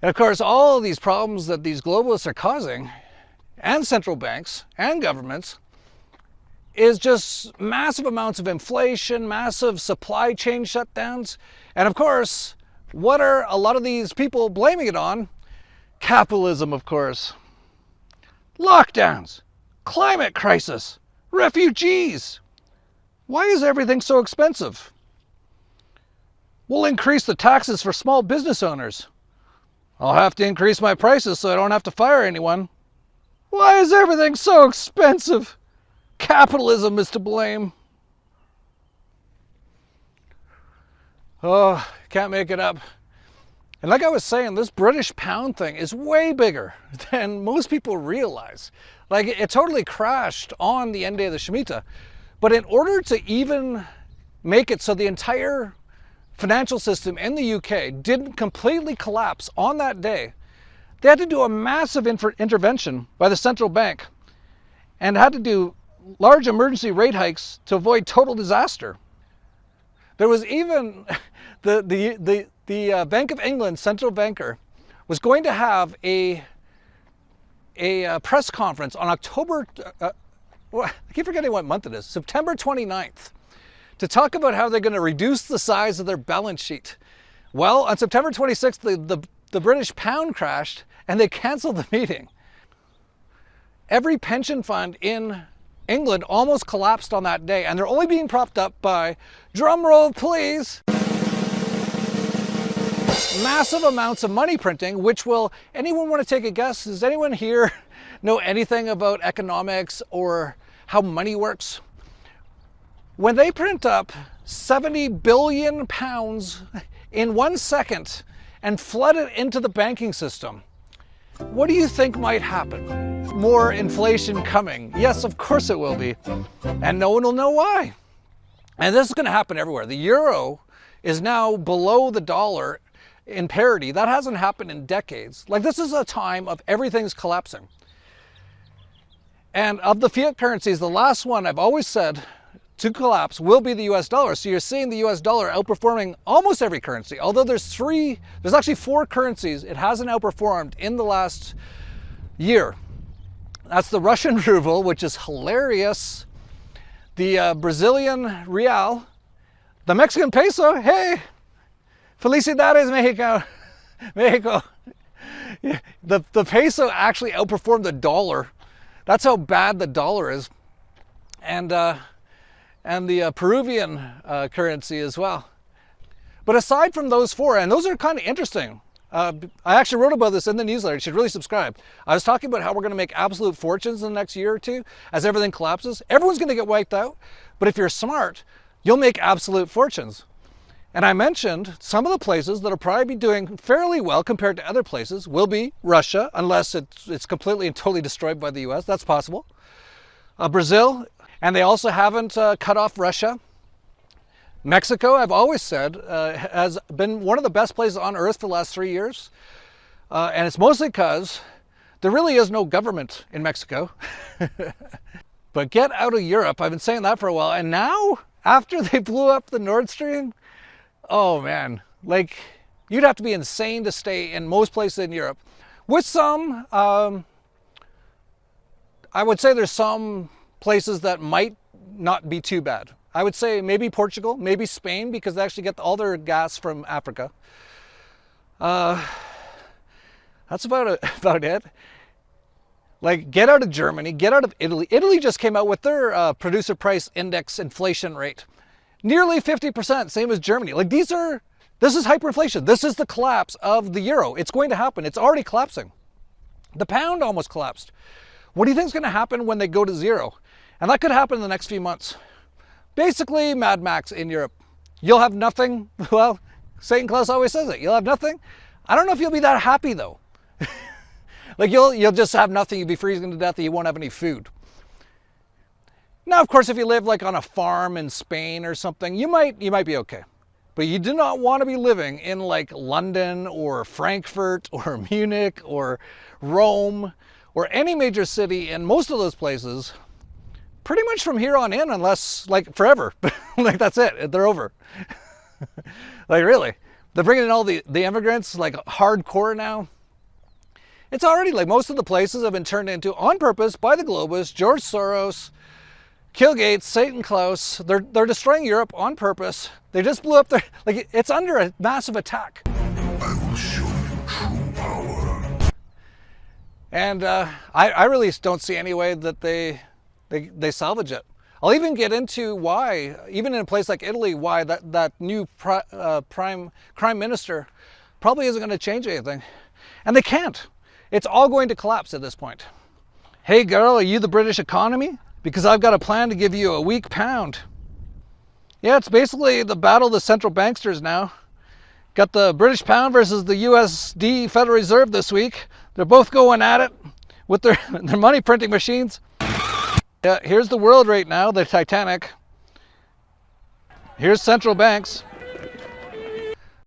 And of course, all of these problems that these globalists are causing, and central banks and governments, is just massive amounts of inflation, massive supply chain shutdowns. And of course, what are a lot of these people blaming it on? Capitalism, of course. Lockdowns, climate crisis, refugees. Why is everything so expensive? We'll increase the taxes for small business owners. I'll have to increase my prices so I don't have to fire anyone. Why is everything so expensive? Capitalism is to blame. Oh, can't make it up. And like I was saying, this British pound thing is way bigger than most people realize. Like, it totally crashed on the end day of the Shemitah. But in order to even make it so the entire financial system in the UK didn't completely collapse on that day, they had to do a massive intervention by the central bank and had to do large emergency rate hikes to avoid total disaster. There was even the Bank of England central banker was going to have a press conference on October, I keep forgetting what month it is, September 29th, to talk about how they're going to reduce the size of their balance sheet. Well, on September 26th, the British pound crashed and they canceled the meeting. Every pension fund in England almost collapsed on that day, and they're only being propped up by, drum roll please, massive amounts of money printing, which will, anyone want to take a guess? Does anyone here know anything about economics or how money works? When they print up 70 billion pounds in 1 second and flood it into the banking system, what do you think might happen? More inflation coming. Yes, of course it will be. And no one will know why. And this is going to happen everywhere. The euro is now below the dollar in parity. That hasn't happened in decades. Like, this is a time of everything's collapsing. And of the fiat currencies, the last one I've always said to collapse will be the US dollar. So you're seeing the US dollar outperforming almost every currency. Although there's actually 4 currencies it hasn't outperformed in the last year. That's the Russian ruble, which is hilarious, the Brazilian real, the Mexican peso, hey, felicidades Mexico, Mexico. Yeah, the peso actually outperformed the dollar. That's how bad the dollar is. And the Peruvian currency as well. But aside from those 4, and those are kind of interesting. I actually wrote about this in the newsletter. You should really subscribe. I was talking about how we're going to make absolute fortunes in the next year or two as everything collapses. Everyone's going to get wiped out. But if you're smart, you'll make absolute fortunes. And I mentioned some of the places that'll probably be doing fairly well compared to other places will be Russia, unless it's completely and totally destroyed by the US. That's possible. Brazil, and they also haven't cut off Russia. Mexico, I've always said, has been one of the best places on earth for the last 3 years. And it's mostly because there really is no government in Mexico. But get out of Europe. I've been saying that for a while. And now, after they blew up the Nord Stream, oh man, like, you'd have to be insane to stay in most places in Europe. With some, I would say there's some places that might not be too bad. I would say maybe Portugal, maybe Spain, because they actually get all their gas from Africa. That's about it. Like, get out of Germany, get out of Italy. Italy just came out with their producer price index inflation rate. Nearly 50%, same as Germany. Like, this is hyperinflation. This is the collapse of the euro. It's going to happen. It's already collapsing. The pound almost collapsed. What do you think is going to happen when they go to zero? And that could happen in the next few months. Basically, Mad Max in Europe. You'll have nothing. Well, St. Claus always says it. You'll have nothing. I don't know if you'll be that happy, though. Like, you'll just have nothing. You'll be freezing to death and you won't have any food. Now, of course, if you live like on a farm in Spain or something, you might be okay. But you do not want to be living in like London or Frankfurt or Munich or Rome or any major city in most of those places pretty much from here on in, unless like forever. Like, that's it. They're over. Like, really. They're bringing in all the immigrants, like hardcore now. It's already like most of the places have been turned into, on purpose, by the globalists, George Soros, Bill Gates, Satan Klaus. They're destroying Europe on purpose. They just blew up their, like, it's under a massive attack. I will show you true power. And I really don't see any way that they salvage it. I'll even get into why, even in a place like Italy, why that new prime minister probably isn't going to change anything. And they can't. It's all going to collapse at this point. Hey girl, are you the British economy? Because I've got a plan to give you a weak pound. Yeah, it's basically the battle of the central banksters now. Got the British pound versus the USD Federal Reserve this week. They're both going at it with their money printing machines. Yeah, here's the world right now, the Titanic. Here's central banks.